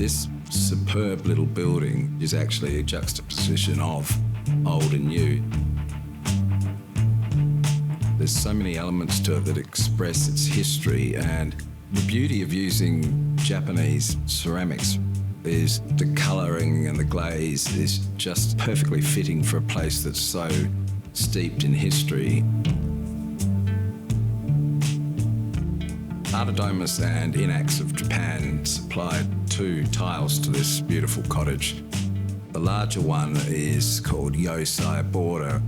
This superb little building is actually a juxtaposition of old and new. There's so many elements to it that express its history, and the beauty of using Japanese ceramics is the colouring and the glaze is just perfectly fitting for a place that's so steeped in history. Artful and INAX of Japan supplied 2 tiles to this beautiful cottage. The larger one is called Yosai Border.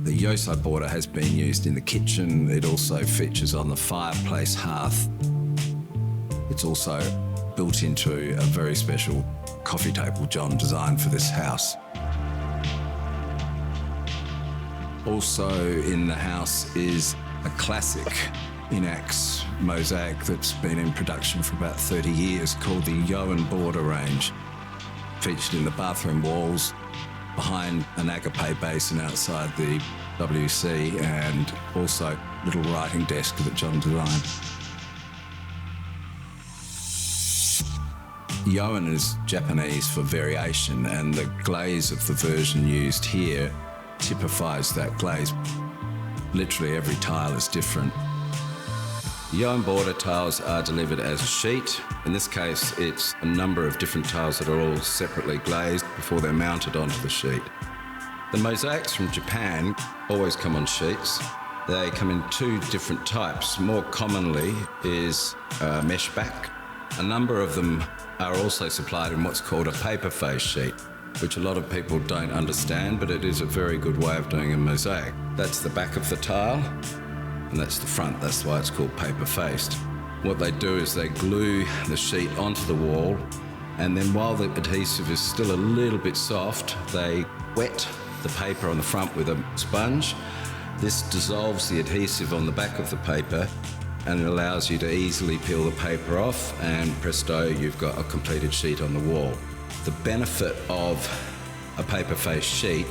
The Yosai Border has been used in the kitchen. It also features on the fireplace hearth. It's also built into a very special coffee table John designed for this house. Also in the house is a classic INAX mosaic that's been in production for about 30 years called the Yohen Border range, featured in the bathroom walls, behind an Agape basin outside the WC, and also a little writing desk that John designed. Yohen is Japanese for variation, and the glaze of the version used here typifies that glaze. Literally every tile is different. Yohen Border tiles are delivered as a sheet. In this case, it's a number of different tiles that are all separately glazed before they're mounted onto the sheet. The mosaics from Japan always come on sheets. They come in 2 different types. More commonly is mesh back. A number of them are also supplied in what's called a paper face sheet, which a lot of people don't understand, but it is a very good way of doing a mosaic. That's the back of the tile, and that's the front. That's why it's called paper faced. What they do is they glue the sheet onto the wall, and then while the adhesive is still a little bit soft, they wet the paper on the front with a sponge. This dissolves the adhesive on the back of the paper, and it allows you to easily peel the paper off, and presto, you've got a completed sheet on the wall. The benefit of a paper face sheet,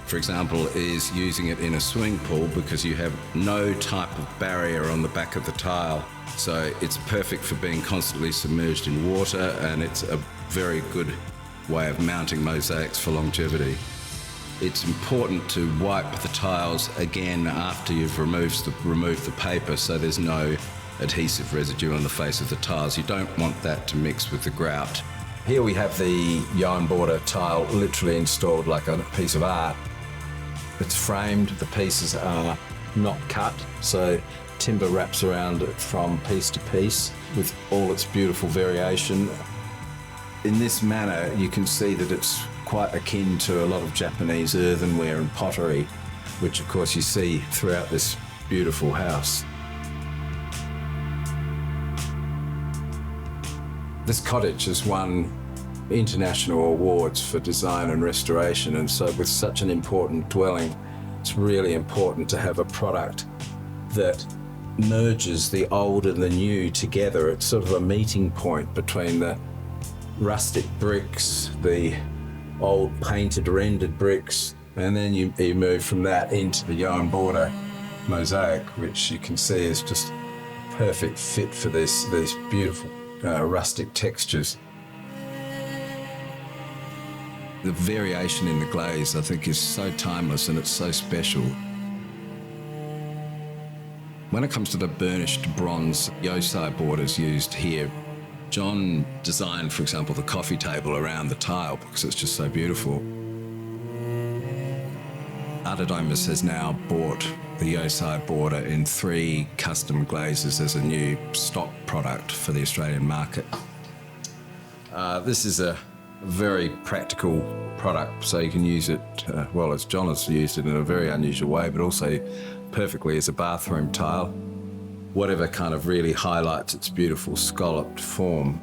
for example, is using it in a swimming pool because you have no type of barrier on the back of the tile. So it's perfect for being constantly submerged in water, and it's a very good way of mounting mosaics for longevity. It's important to wipe the tiles again after you've removed the paper, so there's no adhesive residue on the face of the tiles. You don't want that to mix with the grout. Here we have the Yohen Border tile literally installed like a piece of art. It's framed, the pieces are not cut, so timber wraps around it from piece to piece with all its beautiful variation. In this manner, you can see that it's quite akin to a lot of Japanese earthenware and pottery, which of course you see throughout this beautiful house. This cottage has won international awards for design and restoration, and so with such an important dwelling, it's really important to have a product that merges the old and the new together. It's sort of a meeting point between the rustic bricks, the old painted rendered bricks, and then you move from that into the Yohen Border mosaic, which you can see is just perfect fit for these beautiful rustic textures. The variation in the glaze, I think, is so timeless and it's so special. When it comes to the burnished bronze Yosai borders used here, John designed, for example, the coffee table around the tile because it's just so beautiful. Artful has now bought the Yosai Border in 3 custom glazes as a new stock product for the Australian market. This is a very practical product, so you can use it, well, as John has used it in a very unusual way, but also perfectly as a bathroom tile. Whatever kind of really highlights its beautiful scalloped form.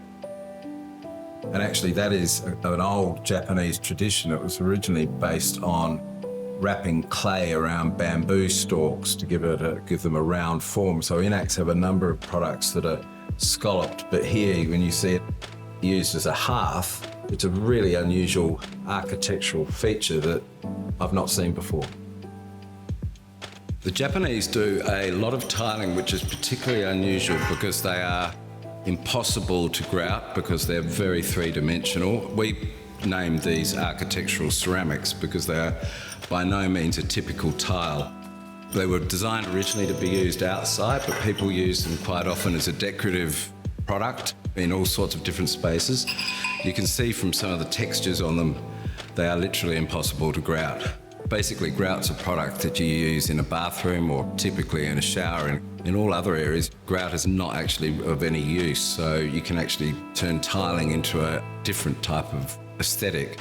And actually that is an old Japanese tradition. It was originally based on wrapping clay around bamboo stalks to give them a round form. So INAX have a number of products that are scalloped, but here when you see it used as a hearth, it's a really unusual architectural feature that I've not seen before. The Japanese do a lot of tiling which is particularly unusual because they are impossible to grout because they're very three-dimensional. We named these architectural ceramics because they are by no means a typical tile. They were designed originally to be used outside, but people use them quite often as a decorative product in all sorts of different spaces. You can see from some of the textures on them, they are literally impossible to grout. Basically, grout's a product that you use in a bathroom or typically in a shower. In all other areas, grout is not actually of any use, so you can actually turn tiling into a different type of aesthetic.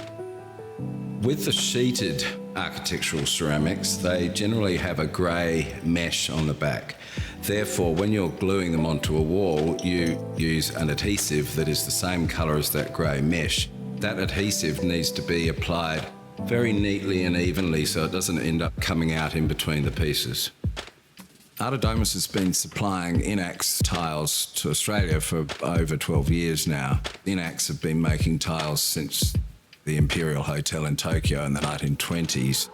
With the sheeted architectural ceramics, they generally have a grey mesh on the back. Therefore, when you're gluing them onto a wall, you use an adhesive that is the same colour as that grey mesh. That adhesive needs to be applied very neatly and evenly so it doesn't end up coming out in between the pieces. Artodomus has been supplying INAX tiles to Australia for over 12 years now. INAX have been making tiles since the Imperial Hotel in Tokyo in the 1920s.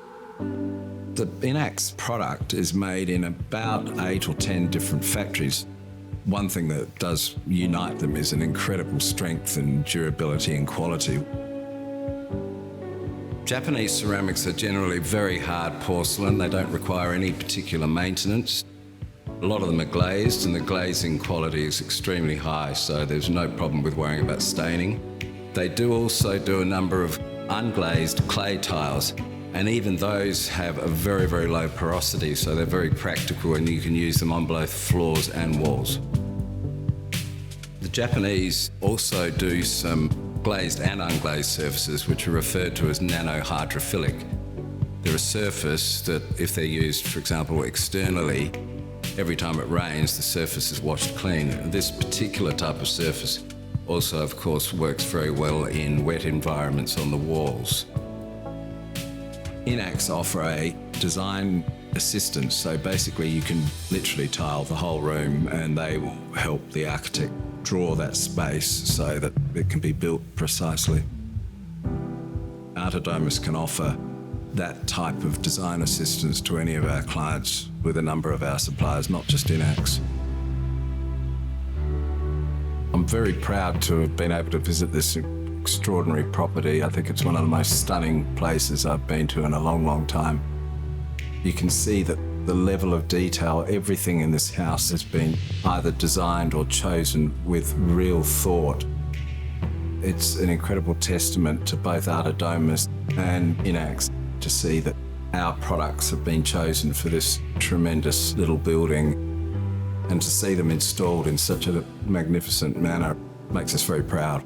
The INAX product is made in about 8 or 10 different factories. One thing that does unite them is an incredible strength and durability and quality. Japanese ceramics are generally very hard porcelain. They don't require any particular maintenance. A lot of them are glazed, and the glazing quality is extremely high, so there's no problem with worrying about staining. They do also do a number of unglazed clay tiles, and even those have a very, very low porosity, so they're very practical and you can use them on both floors and walls. The Japanese also do some glazed and unglazed surfaces, which are referred to as nanohydrophilic. They're a surface that, if they're used, for example, externally, every time it rains, the surface is washed clean. And this particular type of surface also, of course, works very well in wet environments on the walls. INAX offer a design assistance, so basically you can literally tile the whole room and they will help the architect draw that space so that it can be built precisely. Artodomus can offer that type of design assistance to any of our clients with a number of our suppliers, not just INAX. I'm very proud to have been able to visit this extraordinary property. I think it's one of the most stunning places I've been to in a long, long time. You can see that the level of detail, everything in this house has been either designed or chosen with real thought. It's an incredible testament to both Artodomus and INAX to see that our products have been chosen for this tremendous little building, and to see them installed in such a magnificent manner makes us very proud.